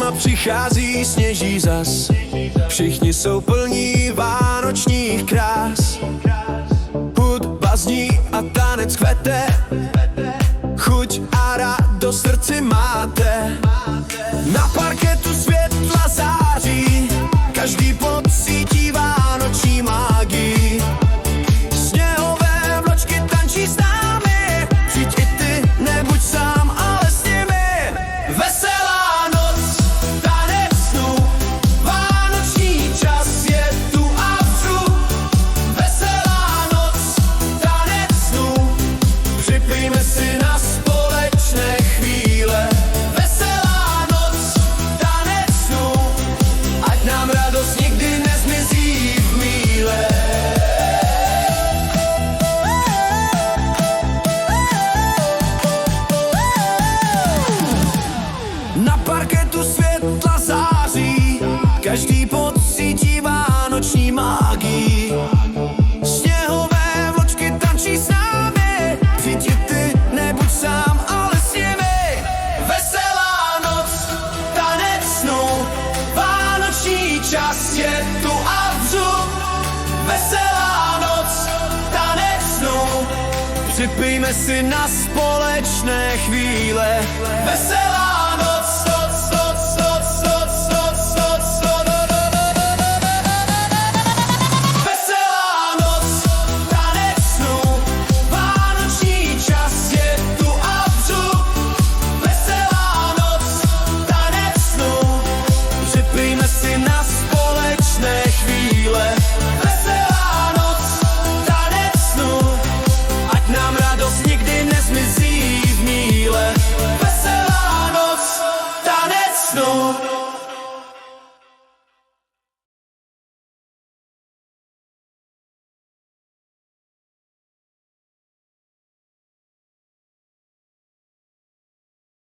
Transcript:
Zima přichází, sněží zas, všichni jsou plní vánočních krás. Hudba zní a tanec kvete, chuť a radost v srdci máte. Na parketu světla září, každý pocítí vánoční mágii. Sněhové vločky tančí s námi, přijď i ty, nebuď sám, ale s nimi. Veselá noc, tanec snů, vánoční čas je tu a vzru. Veselá noc, tanec snů, připijme si na společné chvíle. Veselá noc, tanec snů, ať nám radost nikdy nezmizí v míle. Na parketu světla září, každý pocítí vánoční mágii. Sněhové vločky tančí s námi, přijď i ty, nebuď sám, ale s nimi. Veselá noc, tanec snů, vánoční čas je tu a vzru. Veselá noc, tanec snů, připijme si na společné chvíle. Veselá